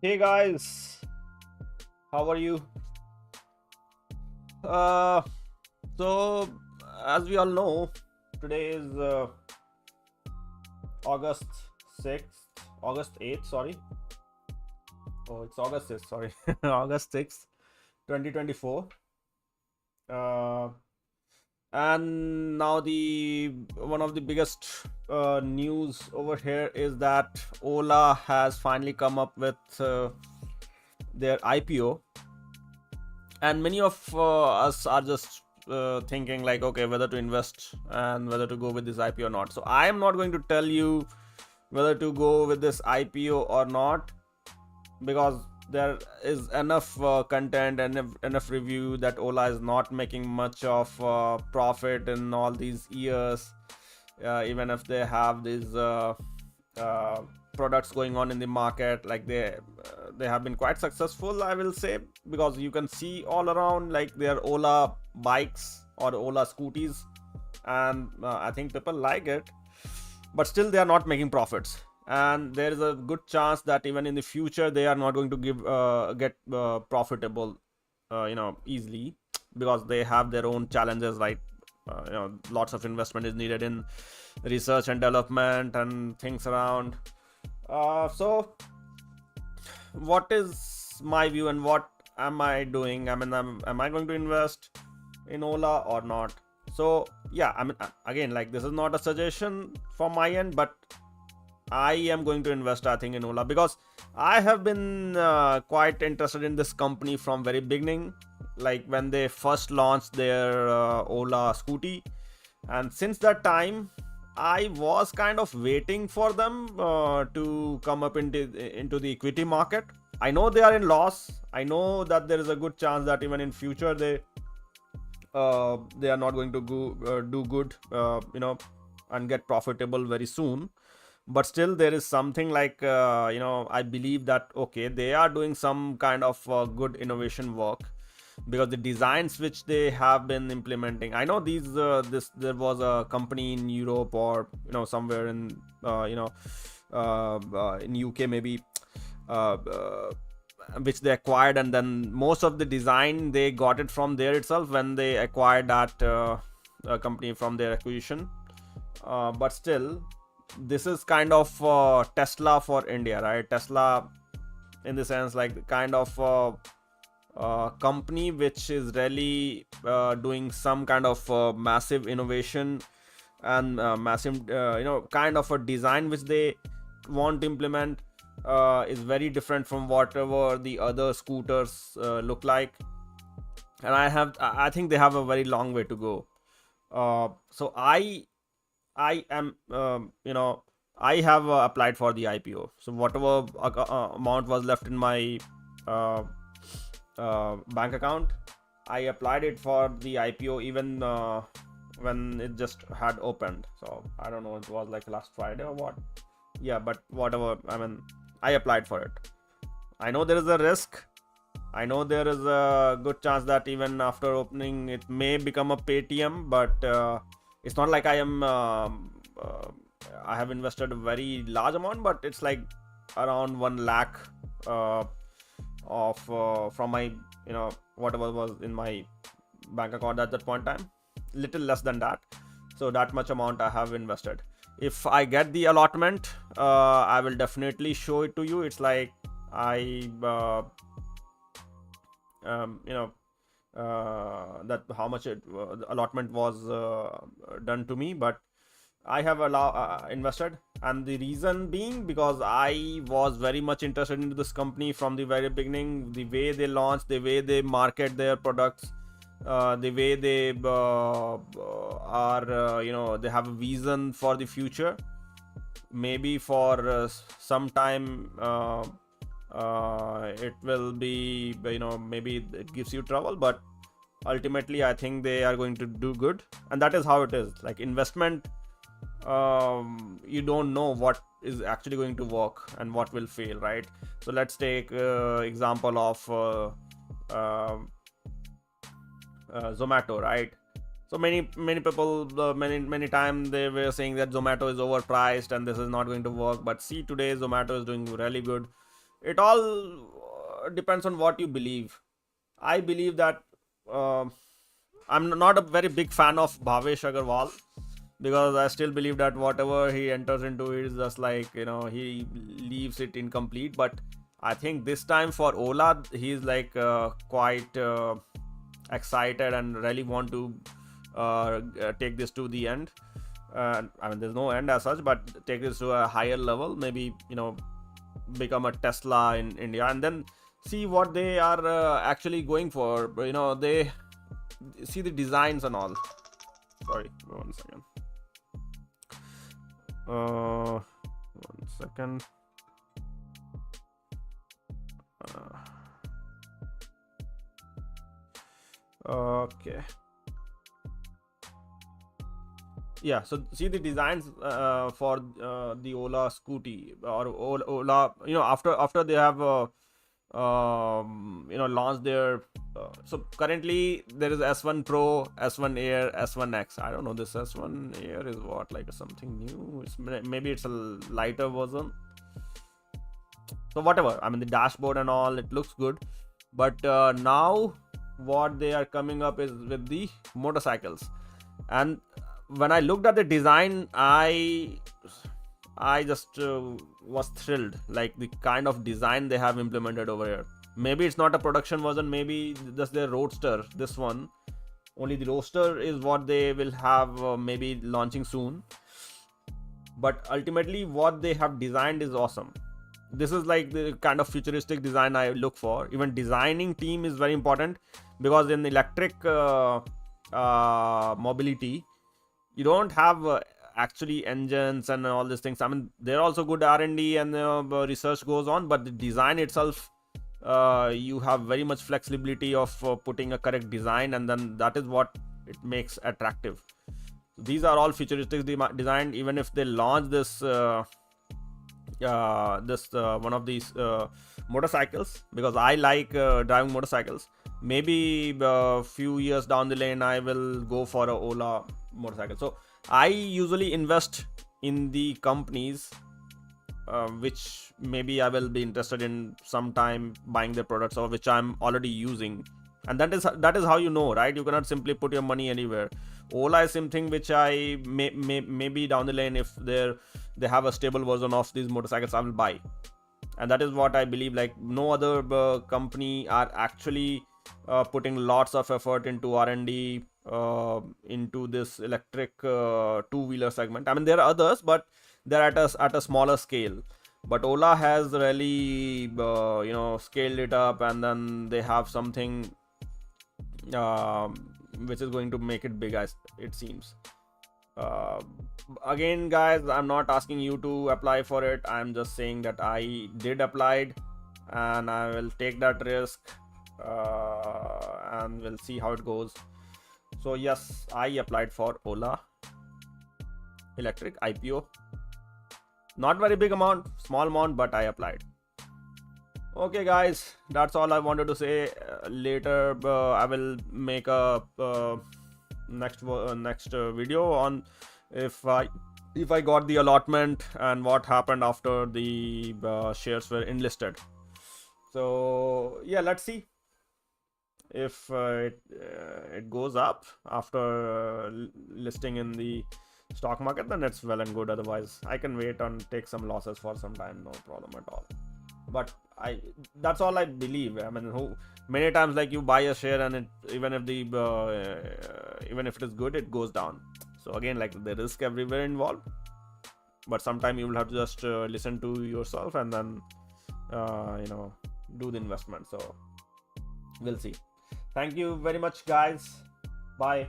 Hey guys, how are you? Uh, so as we all know, today is August 6th, August 8th, sorry. Oh, it's August 6th, sorry. August 6th, 2024. Uh, and now the one of the biggest news over here is that Ola has finally come up with their IPO, and many of us are just thinking like, okay, whether to invest and whether to go with this IPO or not. So I am not going to tell you whether to go with this IPO or not, because there is enough content and enough review that Ola is not making much of profit in all these years, even if they have these uh, products going on in the market. Like they have been quite successful, I will say, because you can see all around like their Ola bikes or Ola scooties, and I think people like it, but still they are not making profits, and there is a good chance that even in the future they are not going to get profitable easily, because they have their own challenges, right? Lots of investment is needed in research and development and things around. So what is my view and what am I doing? I mean, am I going to invest in Ola or not? So yeah, I mean, again, like, this is not a suggestion from my end, but I am going to invest, I think, in Ola, because I have been quite interested in this company from very beginning, like when they first launched their Ola scooty, and since that time I was kind of waiting for them to come up into the equity market. I know they are in loss. I know that there is a good chance that even in future they are not going to do good, and get profitable very soon. But still, there is something like, I believe that okay, they are doing some kind of good innovation work, because the designs which they have been implementing, I know this there was a company in Europe, or somewhere in in UK maybe, uh, uh, which they acquired, and then most of the design they got it from there itself when they acquired that company from their acquisition. But still, this is kind of Tesla for India, right? Tesla, in the sense, like, kind of company which is really doing some kind of massive innovation and massive kind of a design which they want to implement, is very different from whatever the other scooters look like. And I think they have a very long way to go. So I am, I have applied for the IPO. So whatever amount was left in my uh, bank account, I applied it for the IPO, even when it just had opened. So I don't know, it was like last Friday or what. Yeah, but whatever. I mean, I applied for it. I know there is a risk. I know there is a good chance that even after opening, it may become a Paytm, but it's not like I have invested a very large amount, but it's like around 1 lakh uh, of from my, whatever was in my bank account at that point in time, little less than that. So that much amount I have invested. If I get the allotment, I will definitely show it to you. It's like I that how much allotment was done to me, but I have invested. And the reason being, because I was very much interested in this company from the very beginning. The way they launch, the way they market their products, the way they are, they have a vision for the future. Maybe for some time, it will be, maybe it gives you trouble, but ultimately I think they are going to do good. And that is how it is, like investment. You don't know what is actually going to work and what will fail, right? So let's take example of Zomato, right? So many people, many times they were saying that Zomato is overpriced and this is not going to work, but see, today Zomato is doing really good. it all depends on what you believe. I believe that I'm not a very big fan of Bhavesh Agarwal, because I still believe that whatever he enters into is just like, he leaves it incomplete. But I think this time for Ola, he's like quite excited and really want to take this to the end. I mean, there's no end as such, but take this to a higher level. Maybe, become a Tesla in India, and then see what they are actually going for. They see the designs and all. Sorry, 1 second. 1 second. Okay. Yeah, so see the designs for the Ola Scooty or Ola. After they have launched their. So currently there is S1 Pro, S1 Air, S1X. I don't know, this S1 Air is what, like something new. Maybe it's a lighter version. So whatever. I mean, the dashboard and all, it looks good. But now what they are coming up is with the motorcycles. And when I looked at the design, I just was thrilled, like the kind of design they have implemented over here. Maybe it's not a production version, maybe just their roadster, this one, only the roadster is what they will have maybe launching soon. But ultimately what they have designed is awesome. This is like the kind of futuristic design I look for. Even designing team is very important, because in electric mobility, you don't have actually engines and all these things. I mean, they're also good R&D and research goes on, but the design itself, you have very much flexibility of putting a correct design, and then that is what it makes attractive. These are all futuristic design. Even if they launch this one of these motorcycles, because I like driving motorcycles, maybe a few years down the lane I will go for a Ola motorcycle. So I usually invest in the companies which maybe I will be interested in sometime buying their products, or which I'm already using. And that is how you know, right? You cannot simply put your money anywhere. Ola is something which I maybe down the lane, if they have a stable version of these motorcycles, I will buy. And that is what I believe. Like, no other company are actually putting lots of effort into R&D into this electric two-wheeler segment. I mean, there are others, but they're at a smaller scale. But Ola has really scaled it up, and then they have something which is going to make it big, as it seems. Again, guys, I'm not asking you to apply for it. I'm just saying that I did apply, and I will take that risk, and we'll see how it goes. So yes, I applied for Ola Electric IPO. Not very big amount, small amount, but I applied. Okay, guys, that's all I wanted to say. Later I will make a next video on if I got the allotment and what happened after the shares were enlisted. So yeah, let's see if it goes up after listing in the stock market. Then it's well and good. Otherwise, I can wait and take some losses for some time, no problem at all. But that's all I believe. I mean, many times, like, you buy a share and even if it is good, it goes down. So again, like, the risk everywhere involved, but sometimes you will have to just listen to yourself and then do the investment. So we'll see. Thank you very much, guys. Bye.